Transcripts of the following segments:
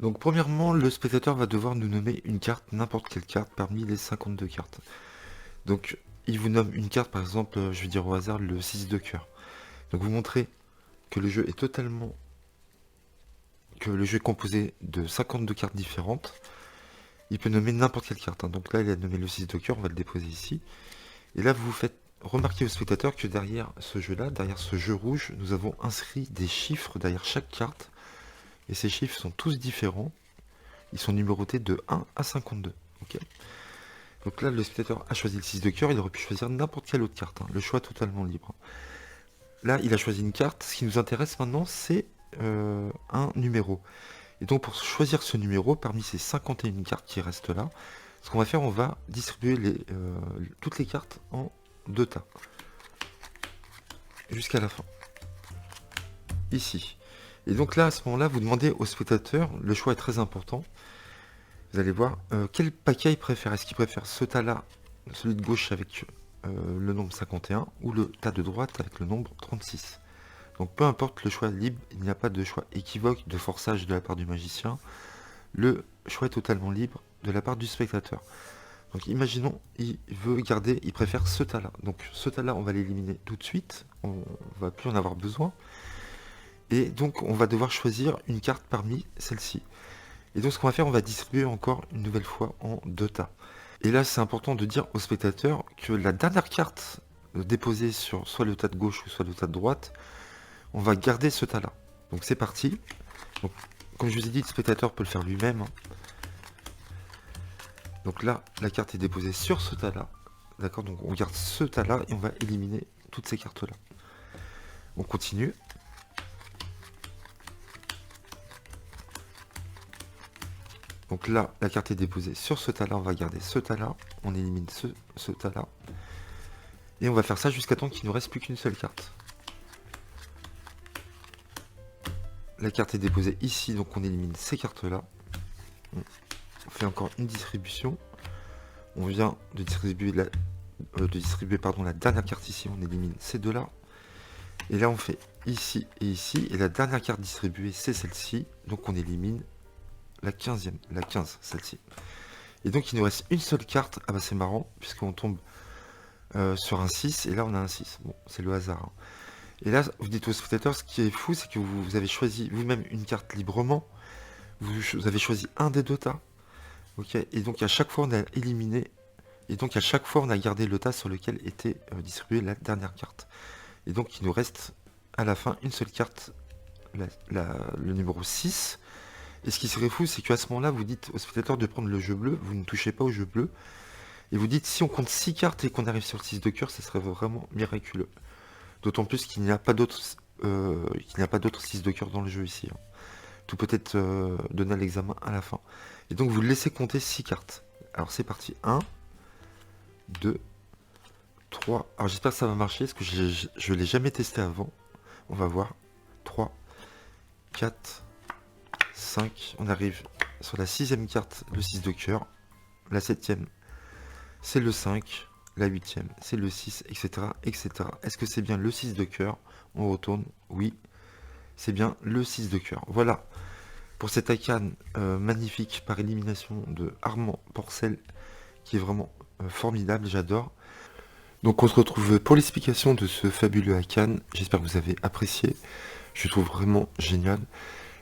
Donc premièrement, le spectateur va devoir nous nommer une carte, n'importe quelle carte parmi les 52 cartes. Donc il vous nomme une carte, par exemple, je vais dire au hasard le 6 de cœur. Donc vous montrez que le jeu est composé de 52 cartes différentes. Il peut nommer n'importe quelle carte, hein. Donc là il a nommé le 6 de cœur, on va le déposer ici. Et là vous faites remarquer au spectateur que derrière ce jeu-là, derrière ce jeu rouge, nous avons inscrit des chiffres derrière chaque carte. Et ces chiffres sont tous différents. Ils sont numérotés de 1 à 52. Ok. Donc là, le spectateur a choisi le 6 de cœur, il aurait pu choisir n'importe quelle autre carte, hein. Le choix est totalement libre. Là, il a choisi une carte. Ce qui nous intéresse maintenant, c'est un numéro. Et donc, pour choisir ce numéro, parmi ces 51 cartes qui restent là, ce qu'on va faire, on va distribuer toutes les cartes en deux tas. Jusqu'à la fin. Ici. Et donc là, à ce moment-là, vous demandez au spectateur, le choix est très important, vous allez voir quel paquet il préfère. Est-ce qu'il préfère ce tas-là, celui de gauche avec le nombre 51, ou le tas de droite avec le nombre 36. Donc peu importe le choix libre, il n'y a pas de choix équivoque, de forçage de la part du magicien. Le choix est totalement libre de la part du spectateur. Donc imaginons, il préfère ce tas-là. Donc ce tas-là, on va l'éliminer tout de suite, on va plus en avoir besoin. Et donc on va devoir choisir une carte parmi celles-ci. Et donc ce qu'on va faire, on va distribuer encore une nouvelle fois en deux tas. Et là, c'est important de dire au spectateur que la dernière carte déposée sur soit le tas de gauche ou soit le tas de droite, on va garder ce tas-là. Donc c'est parti. Donc, comme je vous ai dit, le spectateur peut le faire lui-même, hein. Donc là, la carte est déposée sur ce tas-là. D'accord. Donc on garde ce tas-là et on va éliminer toutes ces cartes-là. On continue. Donc là, la carte est déposée sur ce tas-là, on va garder ce tas-là, on élimine ce tas-là. Et on va faire ça jusqu'à temps qu'il ne nous reste plus qu'une seule carte. La carte est déposée ici, donc on élimine ces cartes-là. On fait encore une distribution. On vient de distribuer la dernière carte ici, on élimine ces deux-là. Et là, on fait ici et ici. Et la dernière carte distribuée, c'est celle-ci. Donc on élimine la 15e, la 15, celle-ci. Et donc il nous reste une seule carte. Ah bah c'est marrant, puisqu'on tombe sur un 6, et là on a un 6. Bon, c'est le hasard, hein. Et là, vous dites au spectateur, ce qui est fou, c'est que vous avez choisi vous-même une carte librement. Vous avez choisi un des deux tas. Ok. Et donc à chaque fois, on a éliminé. Et donc à chaque fois, on a gardé le tas sur lequel était distribuée la dernière carte. Et donc il nous reste à la fin une seule carte, le numéro 6. Et ce qui serait fou, c'est qu'à ce moment-là, vous dites au spectateur de prendre le jeu bleu, vous ne touchez pas au jeu bleu, et vous dites si on compte 6 cartes et qu'on arrive sur le 6 de cœur, ça serait vraiment miraculeux. D'autant plus qu'il n'y a pas d'autres 6 de cœur dans le jeu ici, hein. Tout peut être donné à l'examen à la fin. Et donc vous laissez compter 6 cartes. Alors c'est parti. 1, 2, 3. Alors j'espère que ça va marcher, parce que je ne l'ai jamais testé avant. On va voir. 3, 4, 5. On arrive sur la 6ème carte, le 6 de cœur. La 7ème, c'est le 5. La 8ème, c'est le 6, etc. etc. Est-ce que c'est bien le 6 de cœur? On retourne. Oui, c'est bien le 6 de cœur. Voilà. Pour cette arcane magnifique par élimination de Armand Porcel, qui est vraiment formidable, j'adore. Donc on se retrouve pour l'explication de ce fabuleux arcane. J'espère que vous avez apprécié. Je trouve vraiment génial.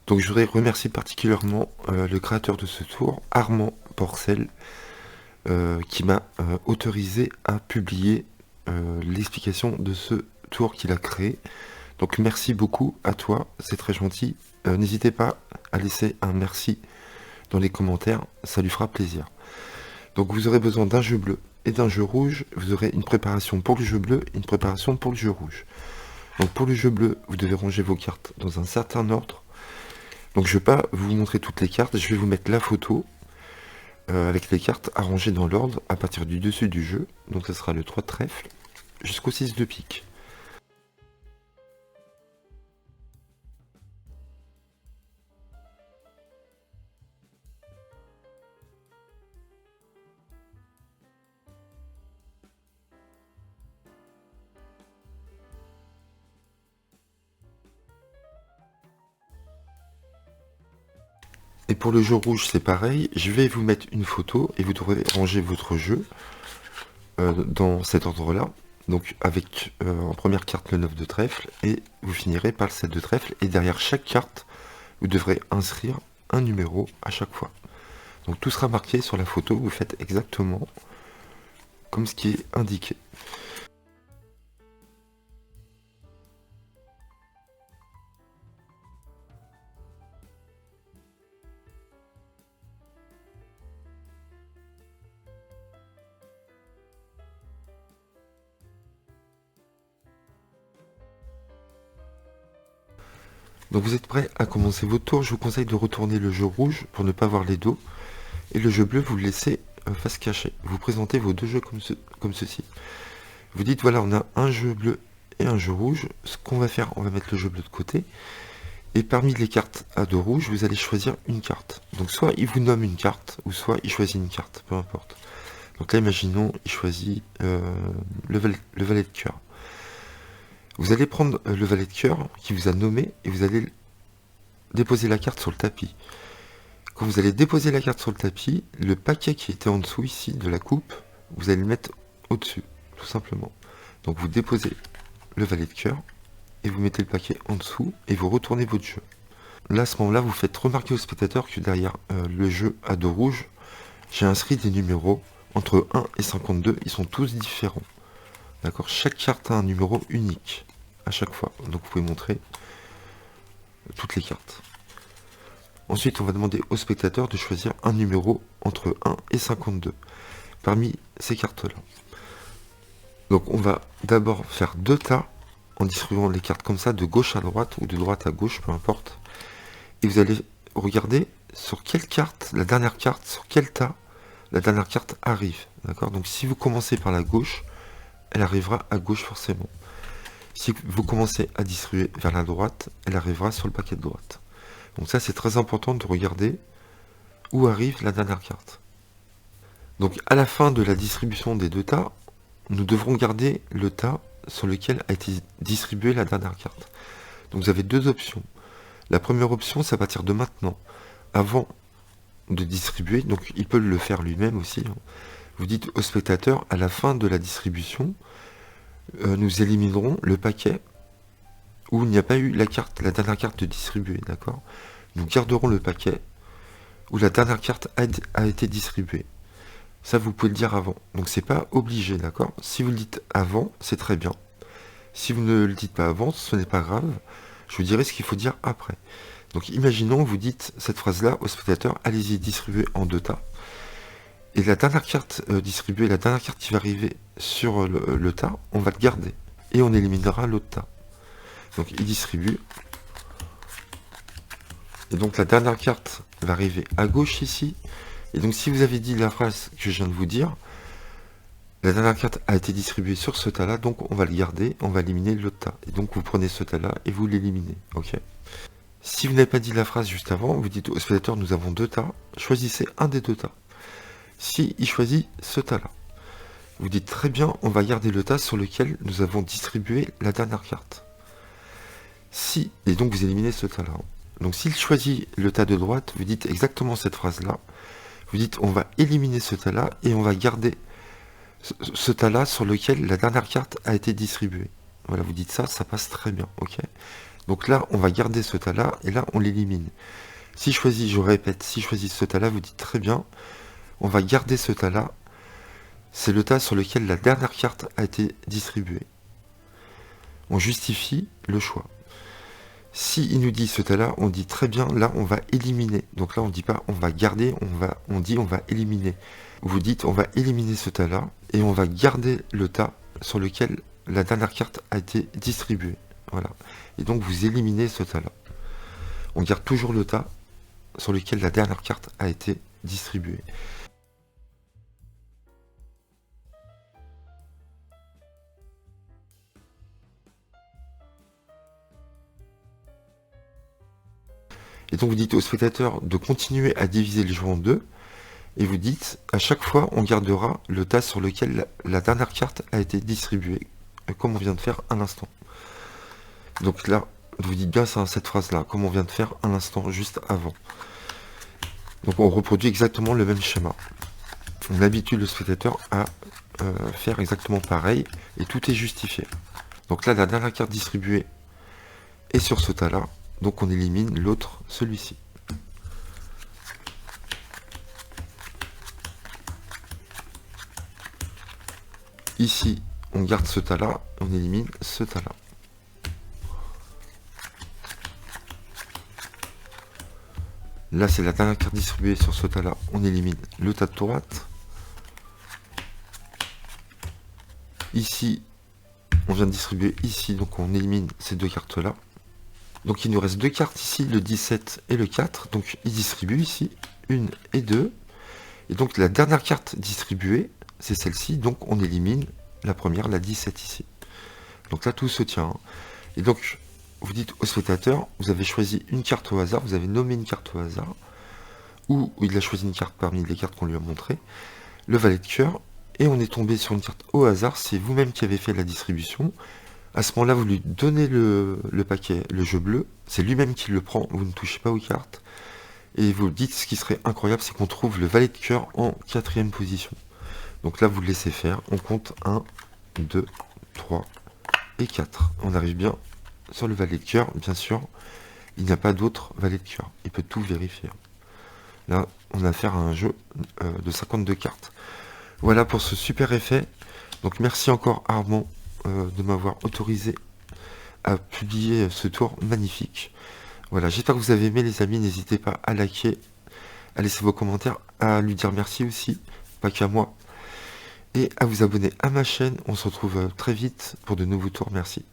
Donc je voudrais remercier particulièrement le créateur de ce tour, Armand Porcel, qui m'a autorisé à publier l'explication de ce tour qu'il a créé. Donc merci beaucoup à toi, c'est très gentil. N'hésitez pas à laisser un merci dans les commentaires, ça lui fera plaisir. Donc vous aurez besoin d'un jeu bleu et d'un jeu rouge. Vous aurez une préparation pour le jeu bleu et une préparation pour le jeu rouge. Donc pour le jeu bleu, vous devez ranger vos cartes dans un certain ordre. Donc je ne vais pas vous montrer toutes les cartes, je vais vous mettre la photo avec les cartes à ranger dans l'ordre à partir du dessus du jeu. Donc ce sera le 3 de trèfle jusqu'au 6 de pique. Et pour le jeu rouge, c'est pareil. Je vais vous mettre une photo et vous devrez ranger votre jeu dans cet ordre-là. Donc avec en première carte le 9 de trèfle et vous finirez par le 7 de trèfle. Et derrière chaque carte, vous devrez inscrire un numéro à chaque fois. Donc tout sera marqué sur la photo. Vous faites exactement comme ce qui est indiqué. Donc vous êtes prêts à commencer votre tour. Je vous conseille de retourner le jeu rouge pour ne pas voir les dos. Et le jeu bleu, vous le laissez face cachée. Vous présentez vos deux jeux comme ceci. Vous dites, voilà, on a un jeu bleu et un jeu rouge. Ce qu'on va faire, on va mettre le jeu bleu de côté. Et parmi les cartes à dos rouge, vous allez choisir une carte. Donc soit il vous nomme une carte, ou soit il choisit une carte, peu importe. Donc là, imaginons, il choisit le valet de cœur. Vous allez prendre le valet de cœur qui vous a nommé et vous allez déposer la carte sur le tapis. Quand vous allez déposer la carte sur le tapis, le paquet qui était en dessous ici de la coupe, vous allez le mettre au-dessus, tout simplement. Donc vous déposez le valet de cœur et vous mettez le paquet en dessous et vous retournez votre jeu. Là, à ce moment-là, vous faites remarquer au spectateur que derrière le jeu à dos rouge, j'ai inscrit des numéros entre 1 et 52, ils sont tous différents. D'accord, chaque carte a un numéro unique à chaque fois. Donc vous pouvez montrer toutes les cartes. Ensuite, on va demander au spectateur de choisir un numéro entre 1 et 52 parmi ces cartes-là. Donc on va d'abord faire deux tas en distribuant les cartes comme ça de gauche à droite ou de droite à gauche, peu importe. Et vous allez regarder sur quelle carte, la dernière carte, sur quel tas la dernière carte arrive. D'accord? Donc si vous commencez par la gauche, elle arrivera à gauche forcément. Si vous commencez à distribuer vers la droite, elle arrivera sur le paquet de droite. Donc ça, c'est très important de regarder où arrive la dernière carte. Donc à la fin de la distribution des deux tas, nous devrons garder le tas sur lequel a été distribuée la dernière carte. Donc vous avez deux options. La première option, c'est à partir de maintenant, avant de distribuer, donc il peut le faire lui-même aussi. Vous dites au spectateur, à la fin de la distribution, nous éliminerons le paquet où il n'y a pas eu la dernière carte distribuée, d'accord? Nous garderons le paquet où la dernière carte a été distribuée. Ça, vous pouvez le dire avant. Donc c'est pas obligé, d'accord? Si vous le dites avant, c'est très bien. Si vous ne le dites pas avant, ce n'est pas grave. Je vous dirai ce qu'il faut dire après. Donc imaginons, vous dites cette phrase-là au spectateur, allez-y, distribuez en deux tas. Et la dernière carte distribuée, la dernière carte qui va arriver sur le tas, on va le garder. Et on éliminera l'autre tas. Donc il distribue. Et donc la dernière carte va arriver à gauche ici. Et donc si vous avez dit la phrase que je viens de vous dire, la dernière carte a été distribuée sur ce tas-là, donc on va le garder, on va éliminer l'autre tas. Et donc vous prenez ce tas-là et vous l'éliminez. Ok. Si vous n'avez pas dit la phrase juste avant, vous dites au spectateur, nous avons deux tas, choisissez un des deux tas. Si il choisit ce tas-là, vous dites très bien, on va garder le tas sur lequel nous avons distribué la dernière carte. Si, et donc vous éliminez ce tas-là. Donc s'il choisit le tas de droite, vous dites exactement cette phrase-là. Vous dites, on va éliminer ce tas-là et on va garder ce tas-là sur lequel la dernière carte a été distribuée. Voilà, vous dites ça, ça passe très bien, ok? Donc là, on va garder ce tas-là et là, on l'élimine. Si je choisis, je répète, si je choisis ce tas-là, vous dites très bien, on va garder ce tas-là. C'est le tas sur lequel la dernière carte a été distribuée. On justifie le choix. Si il nous dit ce tas-là, on dit très bien, là, on va éliminer. Donc là, on ne dit pas on va garder, on dit on va éliminer. Vous dites on va éliminer ce tas-là et on va garder le tas sur lequel la dernière carte a été distribuée. Voilà. Et donc vous éliminez ce tas-là. On garde toujours le tas sur lequel la dernière carte a été distribuée. Et donc vous dites au spectateur de continuer à diviser les jeux en deux. Et vous dites, à chaque fois, on gardera le tas sur lequel la dernière carte a été distribuée, comme on vient de faire à l'instant. Donc là, vous dites bien ça, cette phrase-là, comme on vient de faire à l'instant, juste avant. Donc on reproduit exactement le même schéma. On habitue le spectateur à faire exactement pareil et tout est justifié. Donc là, la dernière carte distribuée est sur ce tas-là, donc on élimine l'autre, celui-ci. Ici, on garde ce tas-là, on élimine ce tas-là. Là, c'est la dernière carte distribuée sur ce tas-là, on élimine le tas de droite. Ici, on vient de distribuer ici, donc on élimine ces deux cartes-là. Donc il nous reste deux cartes ici, le 17 et le 4. Donc il distribue ici, 1 et 2. Et donc la dernière carte distribuée, c'est celle-ci. Donc on élimine la première, la 17 ici. Donc là tout se tient. Et donc vous dites au spectateur, vous avez choisi une carte au hasard, vous avez nommé une carte au hasard. Ou il a choisi une carte parmi les cartes qu'on lui a montrées. Le valet de cœur. Et on est tombé sur une carte au hasard, c'est vous-même qui avez fait la distribution. À ce moment-là, vous lui donnez le paquet, le jeu bleu, c'est lui-même qui le prend, vous ne touchez pas aux cartes. Et vous dites, ce qui serait incroyable, c'est qu'on trouve le valet de cœur en 4e position. Donc là, vous le laissez faire, on compte 1, 2, 3 et 4. On arrive bien sur le valet de cœur, bien sûr, il n'y a pas d'autre valet de cœur, il peut tout vérifier. Là, on a affaire à un jeu de 52 cartes. Voilà pour ce super effet. Donc merci encore Armand de m'avoir autorisé à publier ce tour magnifique. Voilà, j'espère que vous avez aimé les amis, n'hésitez pas à liker, à laisser vos commentaires, à lui dire merci aussi, pas qu'à moi, et à vous abonner à ma chaîne. On se retrouve très vite pour de nouveaux tours, merci.